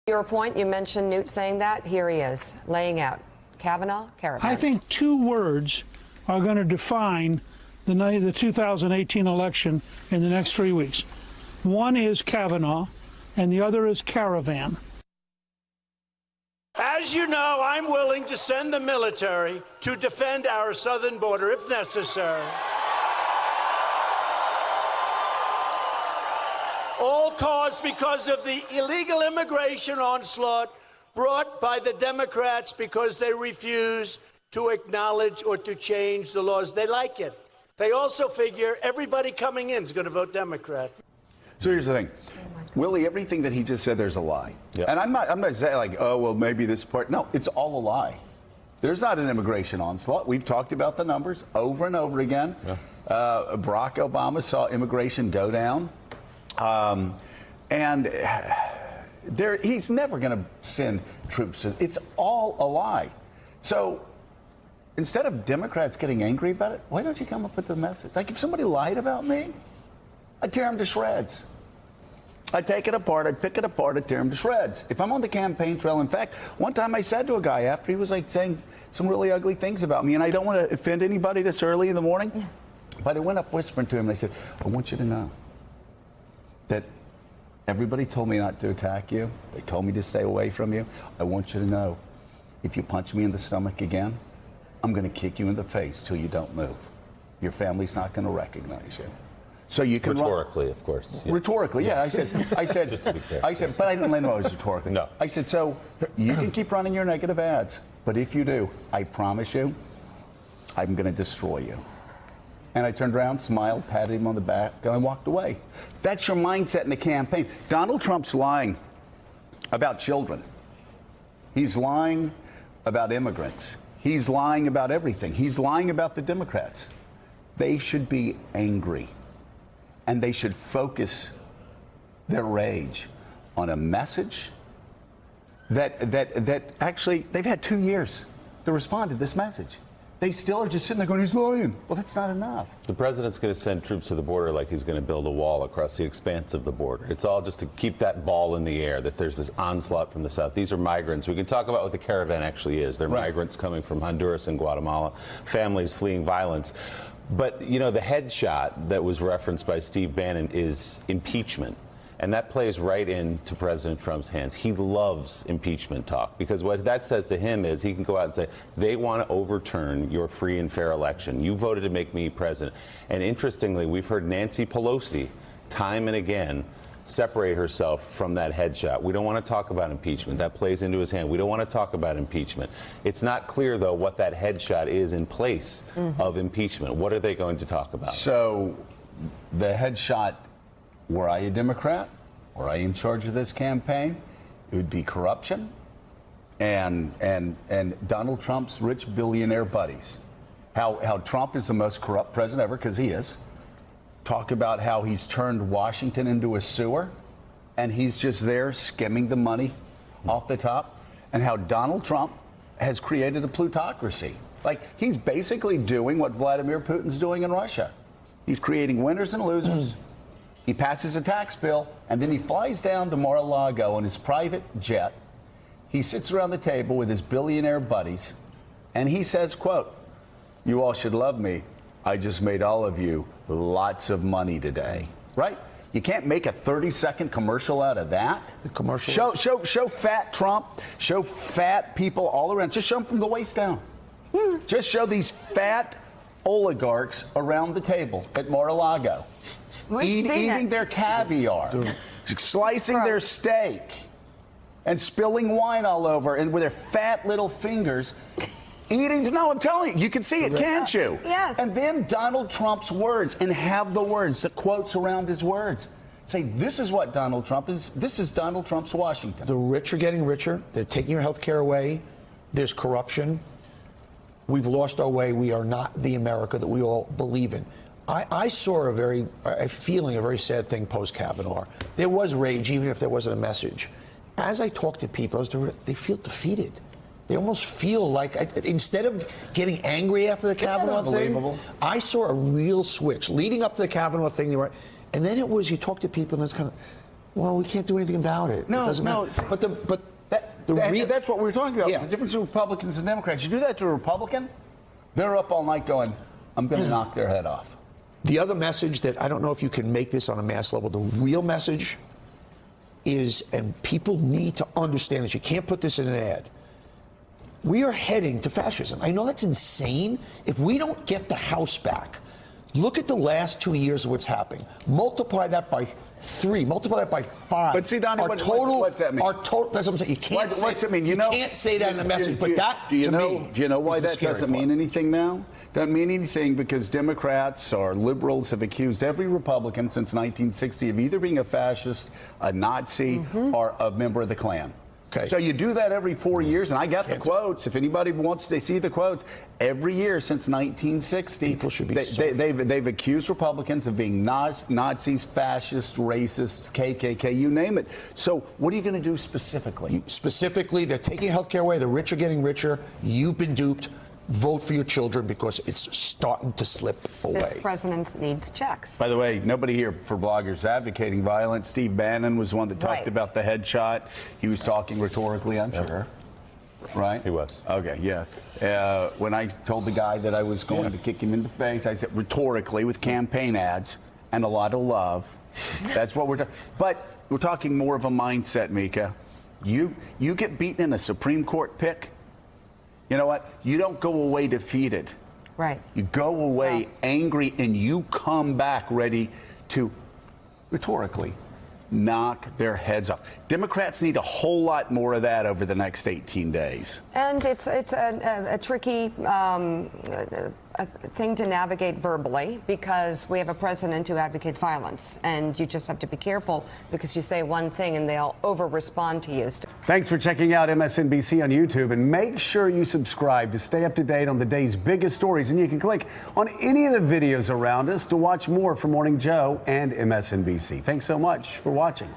Your point, you mentioned Newt saying that. Here he is, laying out. Kavanaugh, caravans. I think two words are going to define the 2018 election in the next 3 weeks. One is Kavanaugh, and the other is caravan. As you know, I'm willing to send the military to defend our southern border if necessary. All caused because of the illegal immigration onslaught brought by the Democrats because they refuse to acknowledge or to change the laws. They like it. They also figure everybody coming in is going to vote Democrat. So here's the thing. Willie, everything that he just said, there's a lie. Yep. And I'm not saying like, oh, well, maybe this part. No, it's all a lie. There's not an immigration onslaught. We've talked about the numbers over and over again. Yeah. Barack Obama saw immigration go down. And he's never going to send troops. It's all a lie. So instead of Democrats getting angry about it, why don't you come up with a message? Like if somebody lied about me, I'd tear them to shreds. I'd take it apart, I'd pick it apart, I'd tear them to shreds. If I'm on the campaign trail, in fact, one time I said to a guy after he was like saying some really ugly things about me, and I don't want to offend anybody this early in the morning, but I went up whispering to him and I said, I want you to know that everybody told me not to attack you. They told me to stay away from you. I want you to know, if you punch me in the stomach again, I'm going to kick you in the face till you don't move. Your family's not going to recognize you. So you can rhetorically, of course. Yeah. Rhetorically, yeah. I said, just to be clear. I said, but I didn't let him know it was rhetorically. No. I said, so you can keep running your negative ads, but if you do, I promise you, I'm going to destroy you. And I turned around, smiled, patted him on the back, and I walked away. That's your mindset in the campaign. Donald Trump's lying about children. He's lying about immigrants. He's lying about everything. He's lying about the Democrats. They should be angry. And they should focus their rage on a message that actually, they've had 2 years to respond to this message. They still are just sitting there going, he's lying. Well, that's not enough. The president's going to send troops to the border like he's going to build a wall across the expanse of the border. It's all just to keep that ball in the air, that there's this onslaught from the south. These are migrants. We can talk about what the caravan actually is. They're migrants coming from Honduras and Guatemala, families fleeing violence. But, you know, the headshot that was referenced by Steve Bannon is impeachment. And that plays right into President Trump's hands. He loves impeachment talk because what that says to him is he can go out and say, they want to overturn your free and fair election. You voted to make me president. And interestingly, we've heard Nancy Pelosi time and again separate herself from that headshot. We don't want to talk about impeachment. That plays into his hand. We don't want to talk about impeachment. It's not clear, though, what that headshot is in place of impeachment. What are they going to talk about? So the headshot, were I a Democrat, were I in charge of this campaign, it would be corruption and Donald Trump's rich billionaire buddies. How Trump is the most corrupt president ever, because he is. Talk about how he's turned Washington into a sewer and he's just there skimming the money off the top, and how Donald Trump has created a plutocracy. Like, he's basically doing what Vladimir Putin's doing in Russia. He's creating winners and losers. He passes a tax bill, and then he flies down to Mar-a-Lago in his private jet. He sits around the table with his billionaire buddies, and he says, quote, "You all should love me. I just made all of you lots of money today." Right? You can't make a 30-second commercial out of that. The commercial. Show fat Trump. Show fat people all around. Just show them from the waist down. Just show these fat oligarchs around the table at Mar-a-Lago. Eating their caviar, slicing their steak, and spilling wine all over, and with their fat little fingers eating. No, I'm telling you, you can see it, can't you? Yes. And then Donald Trump's words, and have the words, the quotes around his words. Say, this is what Donald Trump is. This is Donald Trump's Washington. The rich are getting richer. They're taking your health care away. There's corruption. We've lost our way. We are not the America that we all believe in. I saw a very sad thing post-Kavanaugh. There was rage, even if there wasn't a message. As I talk to people, they feel defeated. They almost feel like, instead of getting angry after the Kavanaugh thing, I saw a real switch. Leading up to the Kavanaugh thing, and then it was, you talk to people, and it's kind of, Well, we can't do anything about it. No, it doesn't no. matter. But That's what we were talking about. Yeah. The difference between Republicans and Democrats. You do that to a Republican, they're up all night going, I'm going to knock their head off. The other message that I don't know if you can make this on a mass level, the real message is, and people need to understand this, you can't put this in an ad. We are heading to fascism. I know that's insane. If we don't get the House back, look at the last 2 years of what's happening. Multiply that by 3. Multiply that by 5. But see, Donnie, what's that mean? Our total. That's what I'm saying. You can't. What's it mean? You can't say that in a message. But that, do you to know? me, Do you know why is the that scary doesn't part. mean anything now? Doesn't mean anything because Democrats or liberals have accused every Republican since 1960 of either being a fascist, a Nazi, or a member of the Klan. Okay. So you do that every 4 years, and I got the quotes. If anybody wants to see the quotes, every year since 1960, People should be they've accused Republicans of being Nazis, fascists, racists, KKK, you name it. So what are you going to do specifically? Specifically, they're taking health care away. The rich are getting richer. You've been duped. Vote for your children because it's starting to slip away. This president needs checks. By the way, nobody here for bloggers advocating violence. Steve Bannon was one that talked about the headshot. He was talking rhetorically, I'm sure. Right? He was. Okay, yeah. When I told the guy that I was going to kick him in the face, I said rhetorically with campaign ads and a lot of love. That's what we're talking. But we're talking more of a mindset, Mika. You get beaten in a Supreme Court pick. You know what? You don't go away defeated. Right. You go away angry and you come back ready to, rhetorically, knock their heads off. Democrats need a whole lot more of that over the next 18 days. And it's a tricky thing to navigate verbally because we have a president who advocates violence, and you just have to be careful because you say one thing and they'll over-respond to you. Thanks for checking out MSNBC on YouTube, and make sure you subscribe to stay up to date on the day's biggest stories. And you can click on any of the videos around us to watch more from Morning Joe and MSNBC. Thanks so much for watching.